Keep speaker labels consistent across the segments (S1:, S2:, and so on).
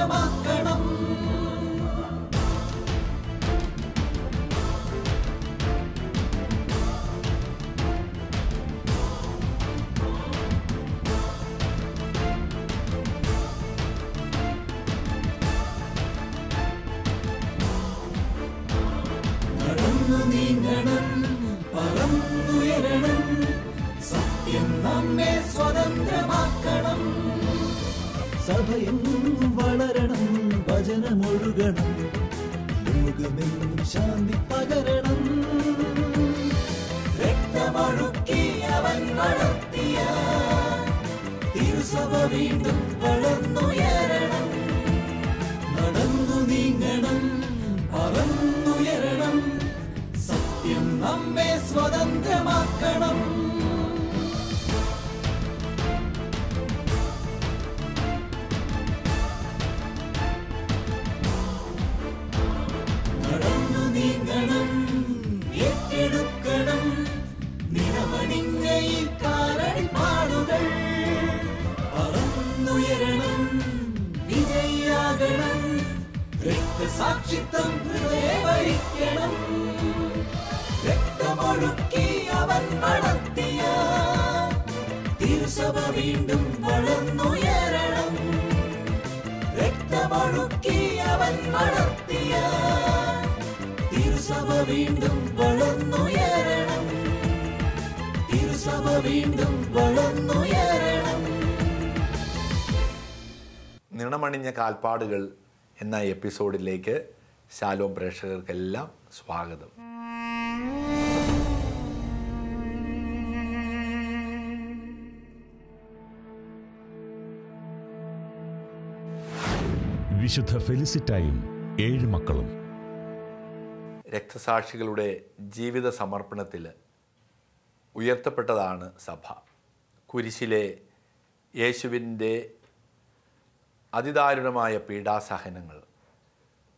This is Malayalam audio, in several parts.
S1: സ്വതന്ത്രമാക്കണം. നടന്നു നീങ്ങണം, പറന്നുയരണം, സത്യം നമ്മെ സ്വതന്ത്രമാക്കണം. സഭയെന്നും വളരണം, വചനമൊഴുകണം, ലോകമെന്നും ശാന്തി പകരണം. രക്തമൊഴുക്കി അവൻ വളർത്തിയ തിരുസഭ വീണ്ടും വളർന്നുയരണം. നടന്നു നീങ്ങണം, പറന്നുയരണം, സത്യം നമ്മെ സ്വതന്ത്രമാക്കണം. നടന്നു നീങ്ങണം, ഏറ്റെടുക്കണം, നിറമണിഞ്ഞ ഈ കാലടിപ്പാടുകൾ. പറന്നുയരണം, വിജയിയാകണം, രക്തസാക്ഷിത്വം ഹൃദയവഹിക്കണം. രക്തമൊഴുക്കി അവൻ വളർത്തിയ തിരുസഭ വീണ്ടും വളർന്നുയരണം. രക്തമൊഴുക്കി അവൻ വളർത്തിയ തിരുസഭ വീണ്ടും വളർന്നുയരണം. തിരുസഭ വീണ്ടും വളർന്നുയരണം.
S2: നിണമണിഞ്ഞ കാൽപ്പാടുകൾ എന്ന എപ്പിസോഡിലേക്ക് ശാലോം പ്രേക്ഷകർക്കെല്ലാം സ്വാഗതം.
S3: വിശുദ്ധ ഫെലിസിറ്റായും 7 മക്കളും.
S2: രക്തസാക്ഷികളുടെ ജീവിത സമർപ്പണത്തിൽ ഉയർത്തപ്പെട്ടതാണ് സഭ. കുരിശിലെ യേശുവിൻ്റെ അതിദാരുണമായ പീഡാസഹനങ്ങൾ,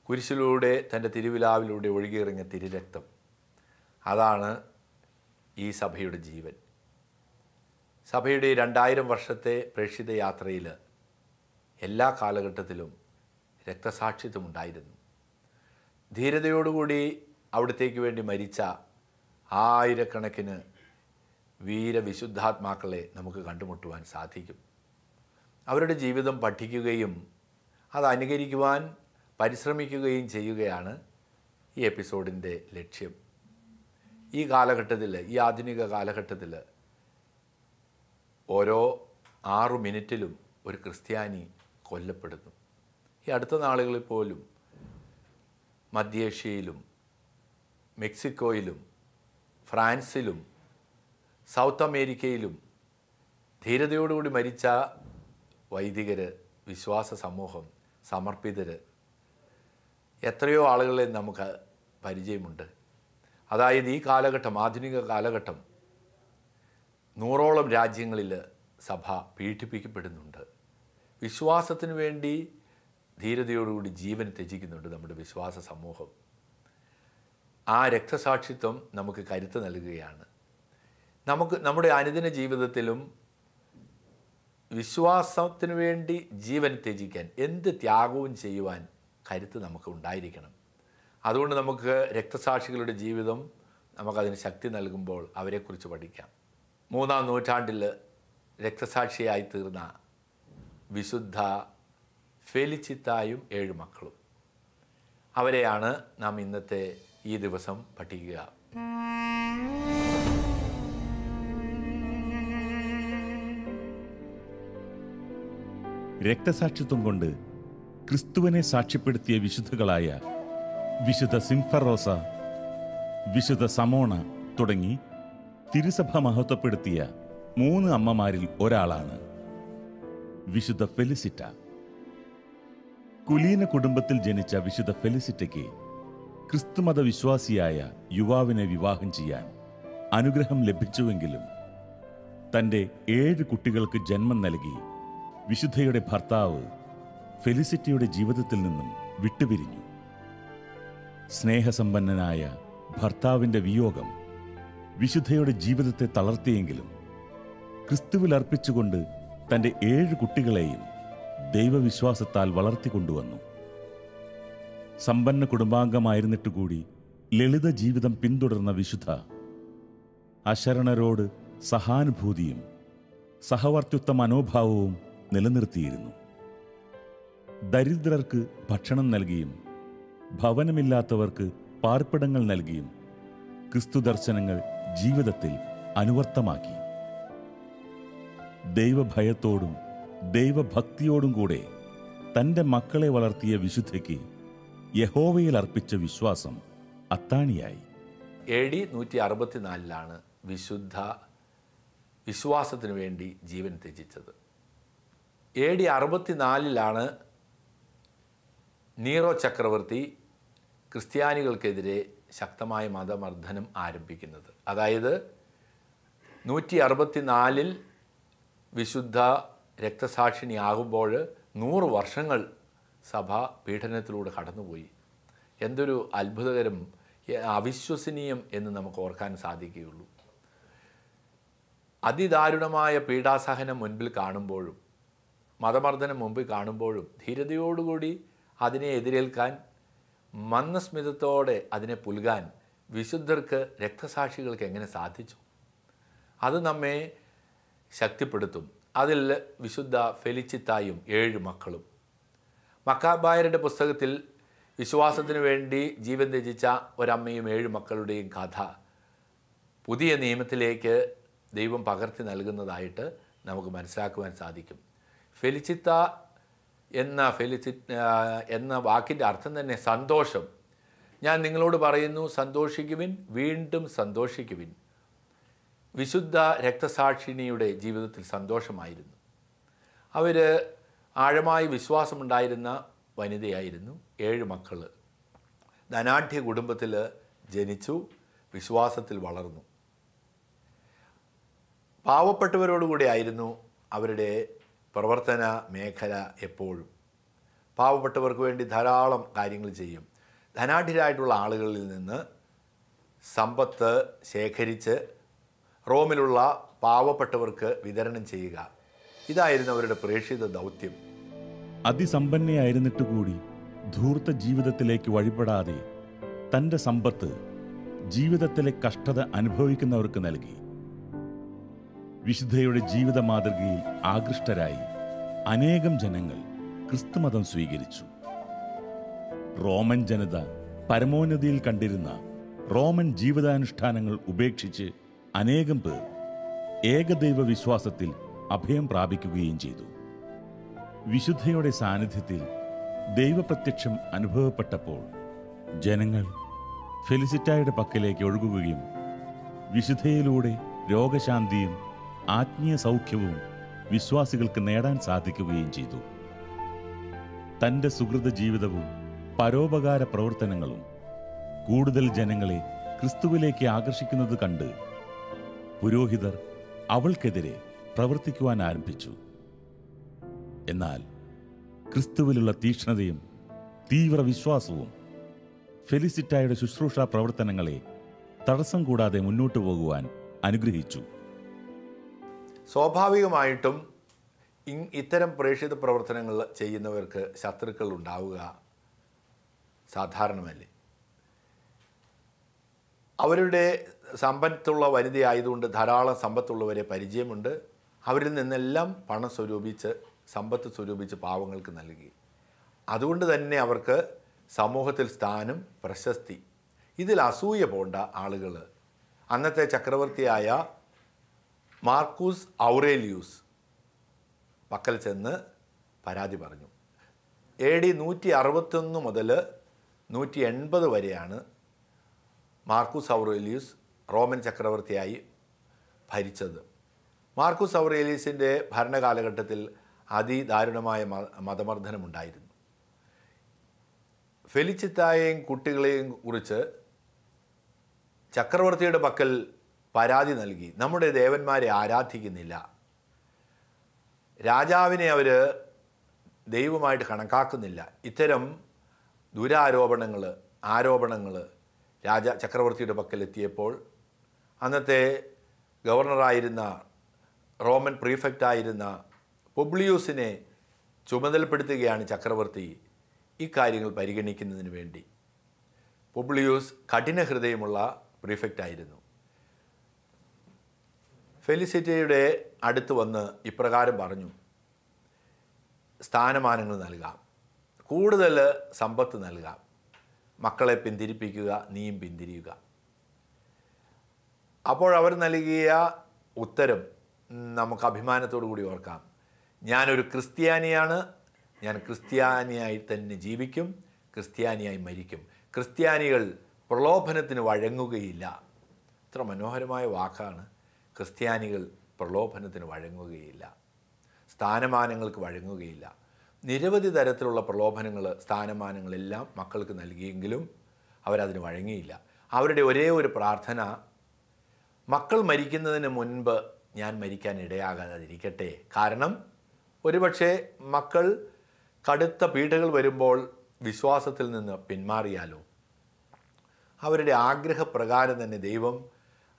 S2: കുരിശിലൂടെ തൻ്റെ തിരുവിലാവിലൂടെ ഒഴുകിയിറങ്ങിയ തിരുരക്തം, അതാണ് ഈ സഭയുടെ ജീവൻ. സഭയുടെ 2000 വർഷത്തെ പ്രേക്ഷിത യാത്രയിൽ എല്ലാ കാലഘട്ടത്തിലും രക്തസാക്ഷിത്വമുണ്ടായിരുന്നു. ധീരതയോടുകൂടി അവിടത്തേക്ക് വേണ്ടി മരിച്ച ആയിരക്കണക്കിന് വീരവിശുദ്ധാത്മാക്കളെ നമുക്ക് കണ്ടുമുട്ടുവാൻ സാധിക്കും. അവരുടെ ജീവിതം പഠിക്കുകയും അത് അനുകരിക്കുവാൻ പരിശ്രമിക്കുകയും ചെയ്യുകയാണ് ഈ എപ്പിസോഡിൻ്റെ ലക്ഷ്യം. ഈ കാലഘട്ടത്തിൽ, ഈ ആധുനിക കാലഘട്ടത്തിൽ ഓരോ 6 മിനിറ്റിലും ഒരു ക്രിസ്ത്യാനി കൊല്ലപ്പെടുന്നു. ഈ അടുത്ത നാളുകളിൽ പോലും മധ്യേഷ്യയിലും മെക്സിക്കോയിലും ഫ്രാൻസിലും സൗത്ത് അമേരിക്കയിലും ധീരതയോടുകൂടി മരിച്ച വൈദികർ, വിശ്വാസ സമൂഹം, സമർപ്പിതർ, എത്രയോ ആളുകളെ നമുക്ക് പരിചയമുണ്ട്. അതായത് ഈ കാലഘട്ടം, ആധുനിക കാലഘട്ടം, 100ഓളം രാജ്യങ്ങളിൽ സഭ പീഡിപ്പിക്കപ്പെടുന്നുണ്ട്. വിശ്വാസത്തിന് വേണ്ടി ധീരതയോടുകൂടി ജീവൻ ത്യജിക്കുന്നുണ്ട് നമ്മുടെ വിശ്വാസ സമൂഹം. ആ രക്തസാക്ഷിത്വം നമുക്ക് കരുത്ത് നൽകുകയാണ്. നമ്മുടെ അനുദിന ജീവിതത്തിലും വിശ്വാസത്തിന് വേണ്ടി ജീവൻ ത്യജിക്കാൻ, എന്ത് ത്യാഗവും ചെയ്യുവാൻ കരുത്ത് നമുക്ക് ഉണ്ടായിരിക്കണം. അതുകൊണ്ട് നമുക്ക് രക്തസാക്ഷികളുടെ ജീവിതം നമുക്കതിന് ശക്തി നൽകുമ്പോൾ അവരെക്കുറിച്ച് പഠിക്കാം. 3-ാം നൂറ്റാണ്ടിൽ രക്തസാക്ഷിയായി തീർന്ന വിശുദ്ധ ഫെലിച്ചിത്തായും 7 മക്കളും, അവരെയാണ് നാം ഇന്നത്തെ ഈ ദിവസം പഠിക്കുക.
S3: രക്തസാക്ഷിത്വം കൊണ്ട് ക്രിസ്തുവിനെ സാക്ഷ്യപ്പെടുത്തിയ വിശുദ്ധകളായ വിശുദ്ധ സിംഫറോസ, വിശുദ്ധ സമോണ തുടങ്ങി തിരുസഭ മഹത്വപ്പെടുത്തിയ 3 അമ്മമാരിൽ ഒരാളാണ് വിശുദ്ധ ഫെലിസിറ്റ. കുലീന കുടുംബത്തിൽ ജനിച്ച വിശുദ്ധ ഫെലിസിറ്റയ്ക്ക് ക്രിസ്തുമത വിശ്വാസിയായ യുവാവിനെ വിവാഹം ചെയ്യാൻ അനുഗ്രഹം ലഭിച്ചുവെങ്കിലും തൻ്റെ 7 കുട്ടികൾക്ക് ജന്മം നൽകി വിശുദ്ധയുടെ ഭർത്താവ് ഫെലിസിറ്റയുടെ ജീവിതത്തിൽ നിന്നും വിട്ടുപിരിഞ്ഞു. സ്നേഹസമ്പന്നനായ ഭർത്താവിൻ്റെ വിയോഗം വിശുദ്ധയുടെ ജീവിതത്തെ തളർത്തിയെങ്കിലും ക്രിസ്തുവിൽ അർപ്പിച്ചുകൊണ്ട് തൻ്റെ 7 കുട്ടികളെയും ദൈവവിശ്വാസത്താൽ വളർത്തിക്കൊണ്ടുവന്നു. സമ്പന്ന കുടുംബാംഗമായിരുന്നിട്ട് കൂടി ലളിത ജീവിതം പിന്തുടർന്ന വിശുദ്ധ അശരണരോട് സഹാനുഭൂതിയും സഹവർത്തിത്വ മനോഭാവവും നിലനിർത്തിയിരുന്നു. ദരിദ്രർക്ക് ഭക്ഷണം നൽകിയും ഭവനമില്ലാത്തവർക്ക് പാർപ്പിടങ്ങൾ നൽകിയും ക്രിസ്തു ദർശനങ്ങൾ ജീവിതത്തിൽ അനുവർത്തമാക്കി. ദൈവഭയത്തോടും ദൈവഭക്തിയോടും കൂടെ തൻ്റെ മക്കളെ വളർത്തിയ വിശുദ്ധയ്ക്ക് യഹോവയിൽ അർപ്പിച്ച വിശ്വാസം അത്താണിയായി.
S2: AD 164 വിശുദ്ധ വിശ്വാസത്തിനു വേണ്ടി ജീവൻ ത്യജിച്ചത്. AD 64 നീറോ ചക്രവർത്തി ക്രിസ്ത്യാനികൾക്കെതിരെ ശക്തമായ മതമർദ്ദനം ആരംഭിക്കുന്നത്. അതായത് 164 വിശുദ്ധ രക്തസാക്ഷിണിയാകുമ്പോൾ 100 വർഷങ്ങൾ സഭ പീഡനത്തിലൂടെ കടന്നുപോയി. എന്തൊരു അത്ഭുതകരം, അവിശ്വസനീയം എന്ന് നമുക്ക് ഓർക്കാൻ സാധിക്കുകയുള്ളൂ. അതിദാരുണമായ പീഡാസഹനം മുൻപിൽ കാണുമ്പോഴും മതമർദ്ദനം മുമ്പിൽ കാണുമ്പോഴും ധീരതയോടുകൂടി അതിനെ എതിരേൽക്കാൻ, മന്ദസ്മിതത്തോടെ അതിനെ പുൽകാൻ വിശുദ്ധർക്ക്, രക്തസാക്ഷികൾക്ക് എങ്ങനെ സാധിച്ചു? അത് നമ്മെ ശക്തിപ്പെടുത്തും. അതിൽ വിശുദ്ധ ഫെലിച്ചിത്തായും 7 മക്കളും. മക്കാബായരുടെ പുസ്തകത്തിൽ വിശ്വാസത്തിനു വേണ്ടി ജീവൻ ത്യജിച്ച ഒരമ്മയും 7 മക്കളുടെയും കഥ പുതിയ നിയമത്തിലേക്ക് ദൈവം പകർത്തി നൽകുന്നതായിട്ട് നമുക്ക് മനസ്സിലാക്കുവാൻ സാധിക്കും. ഫെലിച്ചിത്ത എന്ന വാക്കിൻ്റെ അർത്ഥം തന്നെ സന്തോഷം. ഞാൻ നിങ്ങളോട് പറയുന്നു, സന്തോഷിക്കുവിൻ, വീണ്ടും സന്തോഷിക്കുവിൻ. വിശുദ്ധ രക്തസാക്ഷിണിയുടെ ജീവിതത്തിൽ സന്തോഷമായിരുന്നു. അവർ ആഴമായി വിശ്വാസമുണ്ടായിരുന്ന വനിതയായിരുന്നു. 7 മക്കൾ. ധനാഢ്യ കുടുംബത്തിൽ ജനിച്ചു, വിശ്വാസത്തിൽ വളർന്നു. പാവപ്പെട്ടവരോടുകൂടി ആയിരുന്നു അവരുടെ പ്രവർത്തന മേഖല. എപ്പോഴും പാവപ്പെട്ടവർക്ക് വേണ്ടി ധാരാളം കാര്യങ്ങൾ ചെയ്യും. ധനാഢ്യരായിട്ടുള്ള ആളുകളിൽ നിന്ന് സമ്പത്ത് ശേഖരിച്ച് റോമിലുള്ള പാവപ്പെട്ടവർക്ക് വിതരണം ചെയ്യുക, ഇതായിരുന്നു അവരുടെ പ്രേക്ഷിത ദൗത്യം.
S3: അതിസമ്പന്നയായിരുന്നിട്ട് കൂടി ധൂർത്ത ജീവിതത്തിലേക്ക് വഴിപ്പെടാതെ തൻ്റെ സമ്പത്ത് ജീവിതത്തിലെ കഷ്ടത അനുഭവിക്കുന്നവർക്ക് നൽകി. വിശുദ്ധയുടെ ജീവിത മാതൃകയിൽ ആകൃഷ്ടരായി അനേകം ജനങ്ങൾ ക്രിസ്തുമതം സ്വീകരിച്ചു. റോമൻ ജനത പരമോന്നതിയിൽ കണ്ടിരുന്ന റോമൻ ജീവിതാനുഷ്ഠാനങ്ങൾ ഉപേക്ഷിച്ച് അനേകം പേർ ഏകദൈവ വിശ്വാസത്തിൽ അഭയം പ്രാപിക്കുകയും ചെയ്തു. വിശുദ്ധയുടെ സാന്നിധ്യത്തിൽ ദൈവപ്രത്യക്ഷം അനുഭവപ്പെട്ടപ്പോൾ ജനങ്ങൾ ഫെലിസിറ്റായുടെ പക്കലേക്ക് ഒഴുകുകയും വിശുദ്ധയിലൂടെ രോഗശാന്തിയും ആത്മീയ സൗഖ്യവും വിശ്വാസികൾക്ക് നേടാൻ സാധിക്കുകയും ചെയ്തു. തൻ്റെ സുഹൃത ജീവിതവും പരോപകാര പ്രവർത്തനങ്ങളും കൂടുതൽ ജനങ്ങളെ ക്രിസ്തുവിലേക്ക് ആകർഷിക്കുന്നത് കണ്ട് പുരോഹിതർ അവൾക്കെതിരെ പ്രവർത്തിക്കുവാൻ ആരംഭിച്ചു. എന്നാൽ ക്രിസ്തുവിലുള്ള തീക്ഷ്ണതയും തീവ്ര വിശ്വാസവും ഫെലിസിറ്റായുടെ ശുശ്രൂഷാ പ്രവർത്തനങ്ങളെ തടസ്സം കൂടാതെ മുന്നോട്ടു പോകുവാൻ അനുഗ്രഹിച്ചു.
S2: സ്വാഭാവികമായിട്ടും ഇത്തരം പ്രേക്ഷിത പ്രവർത്തനങ്ങൾ ചെയ്യുന്നവർക്ക് ശത്രുക്കൾ ഉണ്ടാവുക സാധാരണമല്ലേ. അവരുടെ സമ്പത്തുള്ള വനിതയായതുകൊണ്ട് ധാരാളം സമ്പത്തുള്ളവരെ പരിചയമുണ്ട്. അവരിൽ നിന്നെല്ലാം പണം സ്വരൂപിച്ച്, സമ്പത്ത് സ്വരൂപിച്ച് പാവങ്ങൾക്ക് നൽകി. അതുകൊണ്ട് തന്നെ അവർക്ക് സമൂഹത്തിൽ സ്ഥാനം, പ്രശസ്തി. ഇതിൽ അസൂയ പോണ്ട ആളുകൾ അന്നത്തെ ചക്രവർത്തിയായ മാർക്കൂസ് ഔറേലിയൂസ് പക്കൽ ചെന്ന് പരാതി പറഞ്ഞു. AD 161 മുതൽ 180 വരെയാണ് മാർക്കൂസ് ഔറേലിയൂസ് റോമൻ ചക്രവർത്തിയായി ഭരിച്ചത്. മാർക്കൂസ് ഔറേലിയസിൻ്റെ ഭരണകാലഘട്ടത്തിൽ അതിദാരുണമായ മതമർദ്ദനമുണ്ടായിരുന്നു. ഫെലിച്ചിത്തായെയും കുട്ടികളെയും കുറിച്ച് ചക്രവർത്തിയുടെ പക്കൽ പരാതി നൽകി. നമ്മുടെ ദേവന്മാരെ ആരാധിക്കുന്നില്ല, രാജാവിനെ അവർ ദൈവമായിട്ട് കണക്കാക്കുന്നില്ല. ഇത്തരം ആരോപണങ്ങൾ ചക്രവർത്തിയുടെ പക്കൽ എത്തിയപ്പോൾ അന്നത്തെ ഗവർണറായിരുന്ന, റോമൻ പ്രീഫെക്റ്റായിരുന്ന പുബ്ലിയൂസിനെ ചുമതലപ്പെടുത്തുകയാണ് ചക്രവർത്തി ഈ കാര്യങ്ങൾ പരിഗണിക്കുന്നതിന് വേണ്ടി. പുബ്ലിയൂസ് കഠിന ഹൃദയമുള്ള പ്രീഫെക്റ്റായിരുന്നു. ഫെലിസിറ്റിയുടെ അടുത്ത് വന്ന് ഇപ്രകാരം പറഞ്ഞു, സ്ഥാനമാനങ്ങൾ നൽകാം, കൂടുതൽ സമ്പത്ത് നൽകാം, മക്കളെ പിന്തിരിപ്പിക്കുക, നീയും പിന്തിരിയുക. അപ്പോൾ അവർ നൽകിയ ഉത്തരം നമുക്ക് അഭിമാനത്തോടു കൂടി ഓർക്കാം. ഞാനൊരു ക്രിസ്ത്യാനിയാണ്, ഞാൻ ക്രിസ്ത്യാനിയായി തന്നെ ജീവിക്കും, ക്രിസ്ത്യാനിയായി മരിക്കും. ക്രിസ്ത്യാനികൾ പ്രലോഭനത്തിന് വഴങ്ങുകയില്ല. ഇത്ര മനോഹരമായ വാക്കാണ്. ക്രിസ്ത്യാനികൾ പ്രലോഭനത്തിന് വഴങ്ങുകയില്ല, സ്ഥാനമാനങ്ങൾക്ക് വഴങ്ങുകയില്ല. നിരവധി തരത്തിലുള്ള പ്രലോഭനങ്ങൾ, സ്ഥാനമാനങ്ങളെല്ലാം മക്കൾക്ക് നൽകിയെങ്കിലും അവരതിന് വഴങ്ങിയില്ല. അവരുടെ ഒരേ ഒരു പ്രാർത്ഥന, മക്കൾ മരിക്കുന്നതിന് മുൻപ് ഞാൻ മരിക്കാൻ ഇടയാകാതിരിക്കട്ടെ. കാരണം ഒരുപക്ഷെ മക്കൾ കടുത്ത പീഡകൾ വരുമ്പോൾ വിശ്വാസത്തിൽ നിന്ന് പിന്മാറിയാലോ. അവരുടെ ആഗ്രഹപ്രകാരം തന്നെ ദൈവം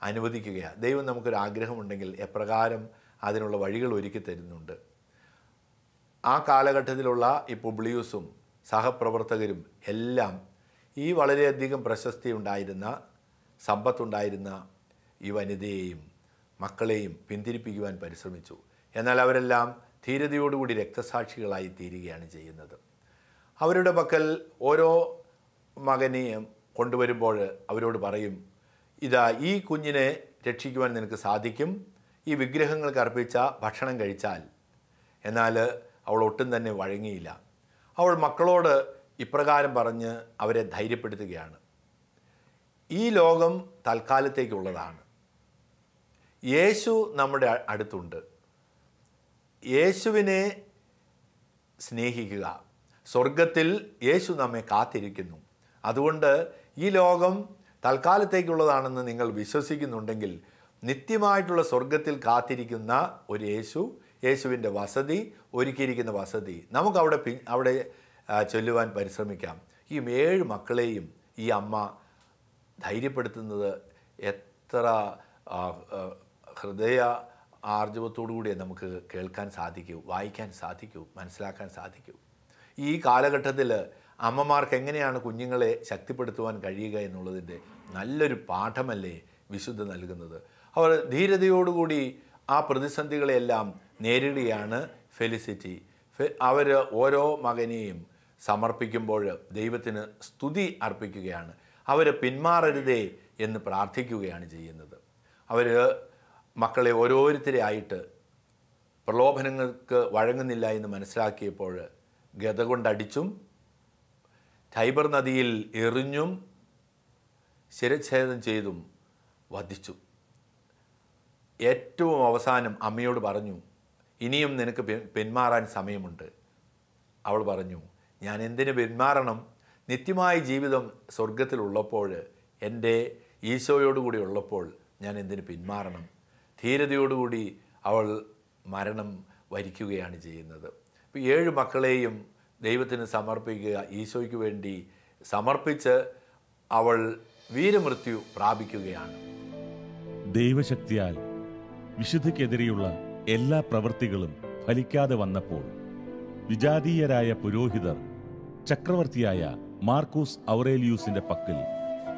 S2: അനുവദിക്കുകയാണ്. ദൈവം നമുക്കൊരു ആഗ്രഹമുണ്ടെങ്കിൽ എപ്രകാരം അതിനുള്ള വഴികൾ ഒരുക്കി തരുന്നുണ്ട്. ആ കാലഘട്ടത്തിലുള്ള ഈ പുബ്ലിയൂസും സഹപ്രവർത്തകരും എല്ലാം ഈ വളരെയധികം പ്രശസ്തി ഉണ്ടായിരുന്ന, സമ്പത്തുണ്ടായിരുന്ന ഈ വനിതയെയും മക്കളെയും പിന്തിരിപ്പിക്കുവാൻ പരിശ്രമിച്ചു. എന്നാൽ അവരെല്ലാം ധീരതയോടുകൂടി രക്തസാക്ഷികളായി തീരുകയാണ് ചെയ്യുന്നത്. അവരുടെ പക്കൽ ഓരോ മകനെയും കൊണ്ടുവരുമ്പോൾ അവരോട് പറയും, ഇതാ ഈ കുഞ്ഞിനെ രക്ഷിക്കുവാൻ നിനക്ക് സാധിക്കും, ഈ വിഗ്രഹങ്ങൾക്ക് അർപ്പിച്ച ഭക്ഷണം കഴിച്ചാൽ. എന്നാൽ അവൾ ഒട്ടും തന്നെ വഴങ്ങിയില്ല. അവൾ മക്കളോട് ഇപ്രകാരം പറഞ്ഞ് അവരെ ധൈര്യപ്പെടുത്തുകയാണ്, ഈ ലോകം തൽക്കാലത്തേക്കുള്ളതാണ്, യേശു നമ്മുടെ അടുത്തുണ്ട്, യേശുവിനെ സ്നേഹിക്കുക, സ്വർഗത്തിൽ യേശു നമ്മെ കാത്തിരിക്കുന്നു. അതുകൊണ്ട് ഈ ലോകം തൽക്കാലത്തേക്കുള്ളതാണെന്ന് നിങ്ങൾ വിശ്വസിക്കുന്നുണ്ടെങ്കിൽ നിത്യമായിട്ടുള്ള സ്വർഗത്തിൽ കാത്തിരിക്കുന്ന ഒരു യേശു, യേശുവിൻ്റെ വസതി, ഒരുക്കിയിരിക്കുന്ന വസതി അവിടെ ചൊല്ലുവാൻ പരിശ്രമിക്കാം. ഈ 7 മക്കളെയും ഈ അമ്മ ധൈര്യപ്പെടുത്തുന്നത് എത്ര ഹൃദയ ആർജവത്തോടുകൂടി നമുക്ക് കേൾക്കാൻ സാധിക്കൂ, വായിക്കാൻ സാധിക്കൂ, മനസ്സിലാക്കാൻ സാധിക്കൂ. ഈ കാലഘട്ടത്തിൽ അമ്മമാർക്ക് എങ്ങനെയാണ് കുഞ്ഞുങ്ങളെ ശക്തിപ്പെടുത്തുവാൻ കഴിയുക എന്നുള്ളതിൻ്റെ നല്ലൊരു പാഠമല്ലേ വിശുദ്ധ നൽകുന്നത്. അവർ ധീരതയോടുകൂടി ആ പ്രതിസന്ധികളെല്ലാം നേരിടുകയാണ് ഫെലിസിറ്റി. അവർ ഓരോ മകനെയും സമർപ്പിക്കുമ്പോൾ ദൈവത്തിന് സ്തുതി അർപ്പിക്കുകയാണ്. അവർ പിന്മാറരുതേ എന്ന് പ്രാർത്ഥിക്കുകയാണ് ചെയ്യുന്നത്. അവർ മക്കളെ ഓരോരുത്തരെയായിട്ട് പ്രലോഭനങ്ങൾക്ക് വഴങ്ങുന്നില്ല എന്ന് മനസ്സിലാക്കിയപ്പോൾ ഗദ കൊണ്ടടിച്ചും ടൈബർ നദിയിൽ എറിഞ്ഞും ശിരച്ഛേദം ചെയ്തും വധിച്ചു. ഏറ്റവും അവസാനം അമ്മയോട് പറഞ്ഞു, ഇനിയും നിനക്ക് പിന്മാറാൻ സമയമുണ്ട്. അവൾ പറഞ്ഞു, ഞാൻ എന്തിനു പിന്മാറണം? നിത്യമായ ജീവിതം സ്വർഗത്തിലുള്ളപ്പോൾ, എൻ്റെ ഈശോയോടുകൂടി ഉള്ളപ്പോൾ ഞാൻ എന്തിനു പിന്മാറണം? ധീരതയോടുകൂടി അവൾ മരണം വരിക്കുകയാണ് ചെയ്യുന്നത്. ഇപ്പോൾ 7 മക്കളെയും ദൈവത്തിന് സമർപ്പിക്കുക, ഈശോയ്ക്ക് വേണ്ടി സമർപ്പിച്ച് അവൾ വീരമൃത്യു പ്രാപിക്കുകയാണ്.
S3: ദൈവശക്തിയാൽ വിശുദ്ധിക്കെതിരെയുള്ള എല്ലാ പ്രവൃത്തികളും ഫലിക്കാതെ വന്നപ്പോൾ വിജാതീയരായ പുരോഹിതർ ചക്രവർത്തിയായ മാർക്കൂസ് ഔറേലിയൂസിന്റെ പക്കൽ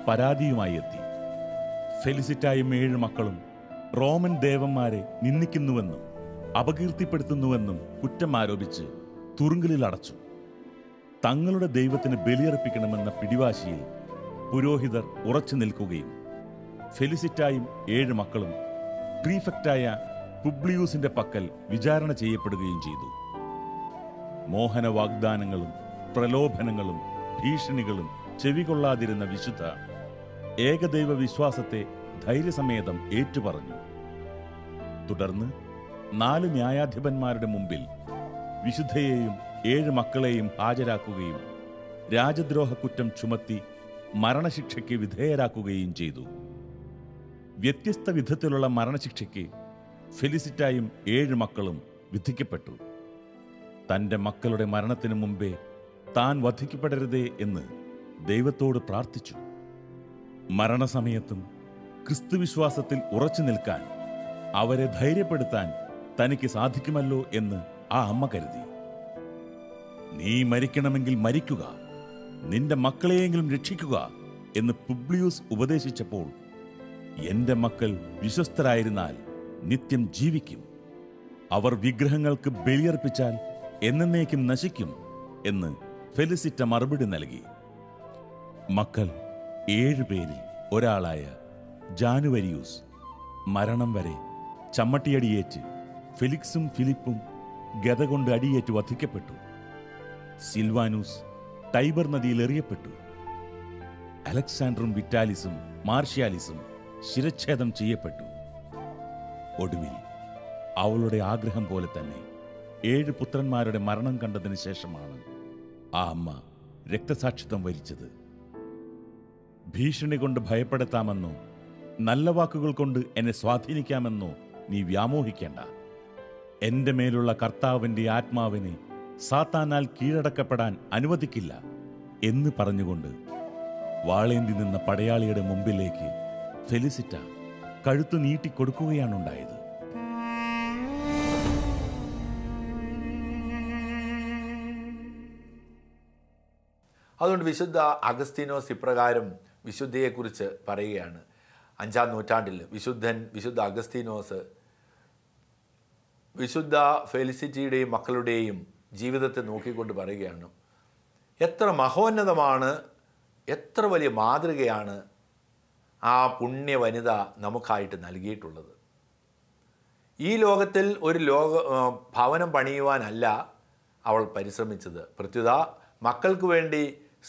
S3: പരാതിയുമായി എത്തി. ഫെലിസിറ്റായും 7 മക്കളും റോമൻ ദേവന്മാരെ നിന്ദിക്കുന്നുവെന്നും അപകീർത്തിപ്പെടുത്തുന്നുവെന്നും കുറ്റം ആരോപിച്ച് തുറുങ്കലിൽ അടച്ചു. തങ്ങളുടെ ദൈവത്തിന് ബലിയർപ്പിക്കണമെന്ന പിടിവാശിയിൽ പുരോഹിതർ ഉറച്ചു നിൽക്കുകയും ഫെലിസിറ്റായും 7 മക്കളും പ്രീഫെക്റ്റായ പുബ്ലിയൂസിന്റെ പക്കൽ വിചാരണ ചെയ്യപ്പെടുകയും ചെയ്തു. മോഹന വാഗ്ദാനങ്ങളും പ്രലോഭനങ്ങളും ഭീഷണികളും ചെവികൊള്ളാതിരുന്ന വിശുദ്ധ ഏകദൈവ വിശ്വാസത്തെ ധൈര്യസമേതം ഏറ്റുപറഞ്ഞു. തുടർന്ന് 4 ന്യായാധിപന്മാരുടെ മുമ്പിൽ വിശുദ്ധയെയും 7 മക്കളെയും ഹാജരാക്കുകയും രാജദ്രോഹ കുറ്റം ചുമത്തി മരണശിക്ഷയ്ക്ക് വിധേയരാക്കുകയും ചെയ്തു. വ്യത്യസ്ത വിധത്തിലുള്ള മരണശിക്ഷയ്ക്ക് ഫെലിസിറ്റായും 7 മക്കളും വിധിക്കപ്പെട്ടു. തൻ്റെ മക്കളുടെ മരണത്തിനു മുമ്പേ താൻ വധിക്കപ്പെടരുതേ എന്ന് ദൈവത്തോട് പ്രാർത്ഥിച്ചു. മരണസമയത്തും ക്രിസ്തുവിശ്വാസത്തിൽ ഉറച്ചു നിൽക്കാൻ, അവരെ ധൈര്യപ്പെടുത്താൻ തനിക്ക് സാധിക്കുമല്ലോ എന്ന് ആ അമ്മ കരുതി. നീ മരിക്കണമെങ്കിൽ മരിക്കുക, നിന്റെ മക്കളെയെങ്കിലും രക്ഷിക്കുക എന്ന് പുബ്ലിയൂസ് ഉപദേശിച്ചപ്പോൾ, എന്റെ മക്കൾ വിശ്വസ്തരായിരുന്നാൽ നിത്യം ജീവിക്കും, അവർ വിഗ്രഹങ്ങൾക്ക് ബലിയർപ്പിച്ചാൽ എന്നേക്കും നശിക്കും എന്ന് ഫെലിസിറ്റ മറുപടി നൽകി. മക്കൾ 7 പേരിൽ ഒരാളായ ജാനുവരിയൂസ് മരണം വരെ ചമ്മട്ടിയടിയേറ്റ് ഫെലിക്സും ഫിലിപ്പും ഗദ കൊണ്ട് അടിയേറ്റ് വധിക്കപ്പെട്ടു. സിൽവാനൂസ് ടൈബർ നദിയിൽ എറിയപ്പെട്ടു. അലക്സാണ്ടറും വിറ്റാലിസും മാർഷ്യാലിസും ശിരച്ഛേദം ചെയ്യപ്പെട്ടു. ഒടുവിൽ അവളുടെ ആഗ്രഹം പോലെ തന്നെ 7 പുത്രന്മാരുടെ മരണം കണ്ടതിന് ശേഷമാണ് ആ അമ്മ രക്തസാക്ഷിത്വം വരിച്ചത്. ഭീഷണി കൊണ്ട് ഭയപ്പെടുത്താമെന്നോ നല്ല വാക്കുകൾ കൊണ്ട് എന്നെ സ്വാധീനിക്കാമെന്നോ നീ വ്യാമോഹിക്കേണ്ട. എന്റെ മേലുള്ള കർത്താവിന്റെ ആത്മാവിനെ സാത്താനാൽ കീഴടക്കപ്പെടാൻ അനുവദിക്കില്ല എന്ന് പറഞ്ഞുകൊണ്ട് വാളേന്തി നിന്ന പടയാളിയുടെ മുമ്പിലേക്ക് ഫെലിസിറ്റ കഴുത്ത് നീട്ടിക്കൊടുക്കുകയാണുണ്ടായത്.
S2: അതുകൊണ്ട് വിശുദ്ധ അഗസ്തീനോസ് ഇപ്രകാരം വിശുദ്ധിയെക്കുറിച്ച് പറയുകയാണ്. 5-ാം നൂറ്റാണ്ടിൽ വിശുദ്ധ അഗസ്തീനോസ് വിശുദ്ധ ഫെലിസിറ്റിയുടെയും മക്കളുടെയും ജീവിതത്തെ നോക്കിക്കൊണ്ട് പറയുകയാണ്, എത്ര മഹോന്നതമാണ്, എത്ര വലിയ മാതൃകയാണ് ആ പുണ്യ വനിത നമുക്കായിട്ട് നൽകിയിട്ടുള്ളത്. ഈ ലോകത്തിൽ ഒരു ഭവനം പണിയുവാനല്ല അവൾ പരിശ്രമിച്ചത്, പ്രത്യുത മക്കൾക്ക് വേണ്ടി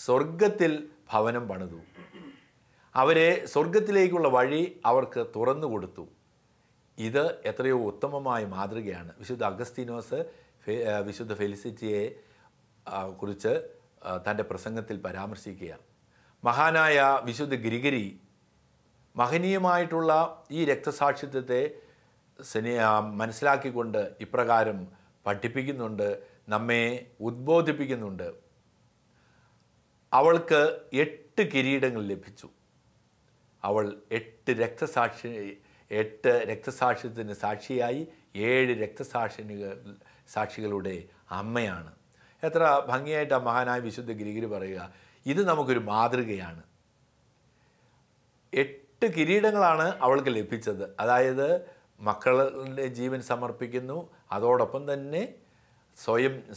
S2: സ്വർഗത്തിൽ ഭവനം പണിതു. അവരെ സ്വർഗത്തിലേക്കുള്ള വഴി അവർക്ക് തുറന്നു കൊടുത്തു. ഇത് എത്രയോ ഉത്തമമായ മാതൃകയാണ്. വിശുദ്ധ അഗസ്തീനോസ് വിശുദ്ധ ഫെലിസിറ്റിയെ കുറിച്ച് തൻ്റെ പ്രസംഗത്തിൽ പരാമർശിക്കുക. മഹാനായ വിശുദ്ധ ഗ്രിഗരി മഹനീയമായിട്ടുള്ള ഈ രക്തസാക്ഷിത്വത്തെ മനസ്സിലാക്കിക്കൊണ്ട് ഇപ്രകാരം പഠിപ്പിക്കുന്നുണ്ട്, നമ്മെ ഉദ്ബോധിപ്പിക്കുന്നുണ്ട്. അവൾക്ക് 8 കിരീടങ്ങൾ ലഭിച്ചു. അവൾ 8 രക്തസാക്ഷിത്വത്തിന് സാക്ഷിയായി 7 സാക്ഷികളുടെ അമ്മയാണ്. എത്ര ഭംഗിയായിട്ട് ആ മഹാനായ വിശുദ്ധ ഗ്രിഗരി പറയുക. ഇത് നമുക്കൊരു മാതൃകയാണ്. 8 കിരീടങ്ങളാണ് അവൾക്ക് ലഭിച്ചത്. അതായത് മക്കളുടെ ജീവൻ സമർപ്പിക്കുന്നു, അതോടൊപ്പം തന്നെ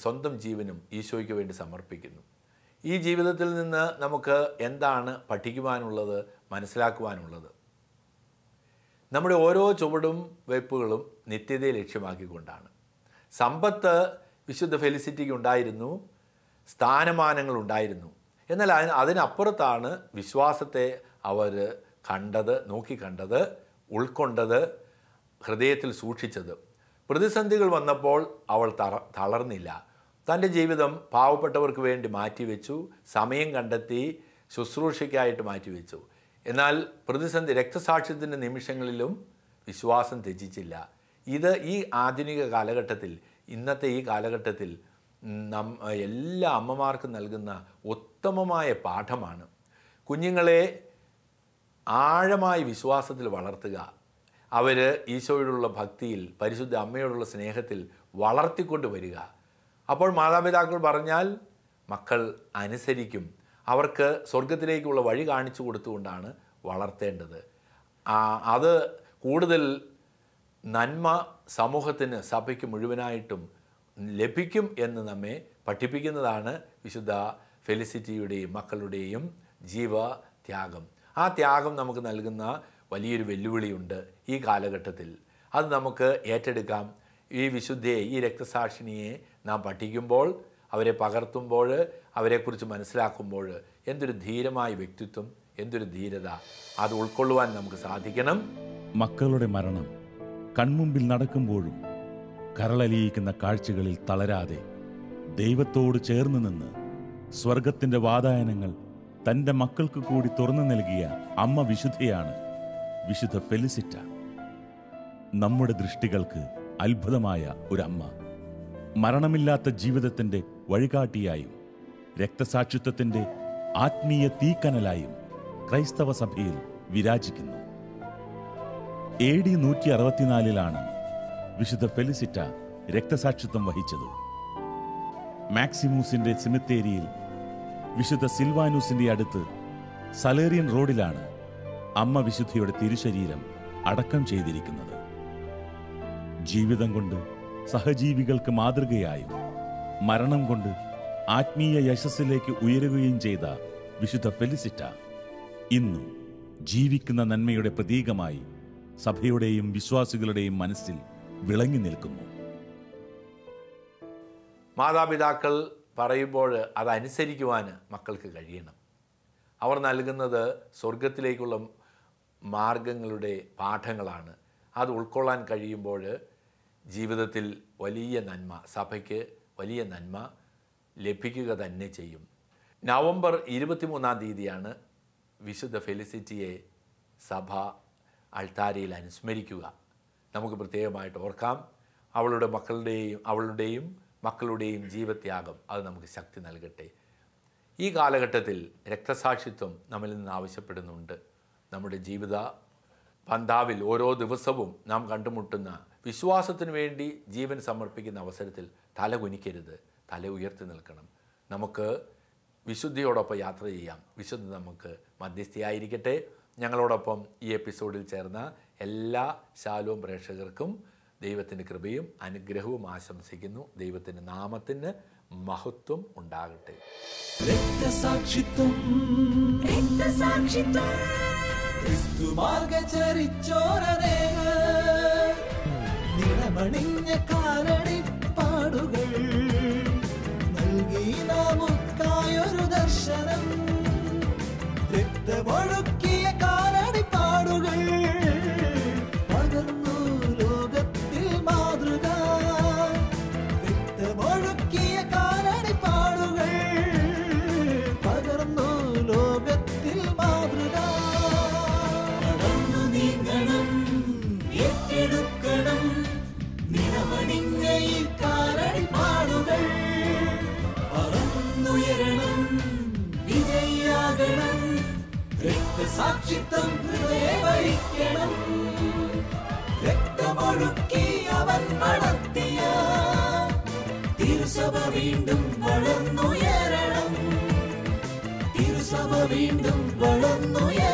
S2: സ്വന്തം ജീവനും ഈശോയ്ക്ക് വേണ്ടി സമർപ്പിക്കുന്നു. ഈ ജീവിതത്തിൽ നിന്ന് നമുക്ക് എന്താണ് പഠിക്കുവാനുള്ളത്, മനസ്സിലാക്കുവാനുള്ളത്? നമ്മുടെ ഓരോ ചുവടും വെയ്പ്പുകളും നിത്യതയെ ലക്ഷ്യമാക്കിക്കൊണ്ടാണ്. സമ്പത്ത് വിശുദ്ധ ഫെലിസിറ്റിക്ക് ഉണ്ടായിരുന്നു, സ്ഥാനമാനങ്ങളുണ്ടായിരുന്നു. എന്നാൽ അതിനപ്പുറത്താണ് വിശ്വാസത്തെ അവർ നോക്കിക്കണ്ടത്, ഉൾക്കൊണ്ടത്, ഹൃദയത്തിൽ സൂക്ഷിച്ചത്. പ്രതിസന്ധികൾ വന്നപ്പോൾ അവൾ തളർന്നില്ല. തൻ്റെ ജീവിതം പാവപ്പെട്ടവർക്ക് വേണ്ടി മാറ്റിവെച്ചു, സമയം കണ്ടെത്തി ശുശ്രൂഷയ്ക്കായിട്ട് മാറ്റിവെച്ചു. എന്നാൽ രക്തസാക്ഷ്യത്തിൻ്റെ നിമിഷങ്ങളിലും വിശ്വാസം ത്യജിച്ചില്ല. ഇത് ഈ ആധുനിക കാലഘട്ടത്തിൽ, ഇന്നത്തെ ഈ കാലഘട്ടത്തിൽ എല്ലാ അമ്മമാർക്കും നൽകുന്ന ഉത്തമമായ പാഠമാണ്. കുഞ്ഞുങ്ങളെ ആഴമായി വിശ്വാസത്തിൽ വളർത്തുക, അവർ ഈശോയോടുള്ള ഭക്തിയിൽ, പരിശുദ്ധ അമ്മയോടുള്ള സ്നേഹത്തിൽ വളർത്തിക്കൊണ്ട് വരിക. അപ്പോൾ മാതാപിതാക്കൾ പറഞ്ഞാൽ മക്കൾ അനുസരിക്കും. അവർക്ക് സ്വർഗത്തിലേക്കുള്ള വഴി കാണിച്ചു കൊടുത്തുകൊണ്ടാണ് വളർത്തേണ്ടത്. അത് കൂടുതൽ നന്മ സമൂഹത്തിന്, സഭയ്ക്ക് മുഴുവനായിട്ടും ലഭിക്കും എന്ന് നമ്മെ പഠിപ്പിക്കുന്നതാണ് വിശുദ്ധ ഫെലിസിറ്റിയുടെയും മക്കളുടെയും ജീവത്യാഗം. ആ ത്യാഗം നമുക്ക് നൽകുന്ന വലിയൊരു വെല്ലുവിളിയുണ്ട് ഈ കാലഘട്ടത്തിൽ. അത് നമുക്ക് ഏറ്റെടുക്കാം. ഈ വിശുദ്ധയെ, ഈ രക്തസാക്ഷിണിയെ നാം പഠിക്കുമ്പോൾ, അവരെ പകർത്തുമ്പോൾ, അവരെക്കുറിച്ച് മനസ്സിലാക്കുമ്പോൾ എന്തൊരു ധീരമായ വ്യക്തിത്വം, എന്തൊരു ധീരത, അത് ഉൾക്കൊള്ളുവാൻ നമുക്ക് സാധിക്കണം.
S3: മക്കളുടെ മരണം കൺമുമ്പിൽ നടക്കുമ്പോഴും കരളലിയിക്കുന്ന കാഴ്ചകളിൽ തളരാതെ ദൈവത്തോട് ചേർന്ന് നിന്ന് സ്വർഗത്തിൻ്റെ വാതായനങ്ങൾ തൻ്റെ മക്കൾക്ക് കൂടി തുറന്നു നൽകിയ അമ്മ വിശുദ്ധയാണ് വിശുദ്ധ ഫെലിസിറ്റ. നമ്മുടെ ദൃഷ്ടികൾക്ക് അത്ഭുതമായ ഒരമ്മ, മരണമില്ലാത്ത ജീവിതത്തിൻ്റെ വഴികാട്ടിയായും രക്തസാക്ഷിത്വത്തിൻ്റെ ആത്മീയ തീക്കനലായും ക്രൈസ്തവ സഭയിൽ വിരാജിക്കുന്നു. AD 164 വിശുദ്ധ ഫെലിസിറ്റ രക്തസാക്ഷിത്വം വഹിച്ചത്. മാക്സിമൂസിന്റെ സിമിത്തേരിയിൽ വിശുദ്ധ സിൽവാനൂസിന്റെ അടുത്ത് സലേറിയൻ റോഡിലാണ് അമ്മ വിശുദ്ധിയുടെ തിരുശരീരം അടക്കം ചെയ്തിരിക്കുന്നത്. ജീവിതം കൊണ്ട് സഹജീവികൾക്ക് മാതൃകയായും മരണം കൊണ്ട് ആത്മീയ യശസ്സിലേക്ക് ഉയരുകയും ചെയ്ത വിശുദ്ധ ഫെലിസിറ്റ ഇന്നും ജീവിക്കുന്ന നന്മയുടെ പ്രതീകമായി സഭയുടെയും വിശ്വാസികളുടെയും മനസ്സിൽ വിളങ്ങി നിൽക്കുന്നു.
S2: മാതാപിതാക്കൾ പറയുമ്പോൾ അതനുസരിക്കുവാൻ മക്കൾക്ക് കഴിയണം. അവർ നൽകുന്നത് സ്വർഗത്തിലേക്കുള്ള മാർഗങ്ങളുടെ പാഠങ്ങളാണ്. അത് ഉൾക്കൊള്ളാൻ കഴിയുമ്പോൾ ജീവിതത്തിൽ വലിയ നന്മ, സഭയ്ക്ക് വലിയ നന്മ ലഭിക്കുക തന്നെ ചെയ്യും. നവംബർ 23-ാം തീയതിയാണ് വിശുദ്ധ ഫെലിസിറ്റിയെ സഭ അൾത്താരയിൽ അനുസ്മരിക്കുക. നമുക്ക് പ്രത്യേകമായിട്ട് ഓർക്കാം. അവളുടെയും മക്കളുടെയും ജീവത്യാഗം അത് നമുക്ക് ശക്തി നൽകട്ടെ. ഈ കാലഘട്ടത്തിൽ രക്തസാക്ഷിത്വം നമ്മിൽ നിന്ന് ആവശ്യപ്പെടുന്നുണ്ട്. നമ്മുടെ ജീവിത പന്താവിൽ ഓരോ ദിവസവും നാം കണ്ടുമുട്ടുന്ന വിശ്വാസത്തിന് വേണ്ടി ജീവൻ സമർപ്പിക്കുന്ന അവസരത്തിൽ തല കുനിക്കരുത്, തല ഉയർത്തി നിൽക്കണം. നമുക്ക് വിശുദ്ധിയോടൊപ്പം യാത്ര ചെയ്യാം. വിശുദ്ധി നമുക്ക് മധ്യസ്ഥയായിരിക്കട്ടെ. ഞങ്ങളോടൊപ്പം ഈ എപ്പിസോഡിൽ ചേർന്ന എല്ലാ ശാലോം പ്രേക്ഷകർക്കും ദൈവത്തിൻ്റെ കൃപയും അനുഗ്രഹവും ആശംസിക്കുന്നു. ദൈവത്തിൻ്റെ നാമത്തിന് മഹത്വം ഉണ്ടാകട്ടെ.
S1: രക്തസാക്ഷിത്വം ക്രിസ്തു മാർഗചരിച്ചോരനേക നിറമണിഞ്ഞ കാലടിപ്പാടുകൾ നൽകി നമുക്കായൊരു ദർശനം. രക്തമൊഴുക്കിയ കാലടിപ്പാടുകൾ പകർന്നു ലോകത്തിൽ മാതൃക. രക്തമൊഴുക്കിയ കാലടിപ്പാടുകൾ പകർന്നു ലോകത്തിൽ മാതൃക. നടന്നു നീങ്ങണം, ഏറ്റെടുക്കണം നിറമണിഞ്ഞ ഈ കാലടിപ്പാടുകൾ. പറന്നുയരണം, വിജയിയാകണം, രക്തസാക്ഷിത്വം ഹൃദയവഹിക്കണം. രക്തമൊഴുക്കി അവൻ വളർത്തിയ തിരുസഭ വീണ്ടും വളർന്നുയരണം. തിരുസഭ വീണ്ടും വളർന്നുയരണം.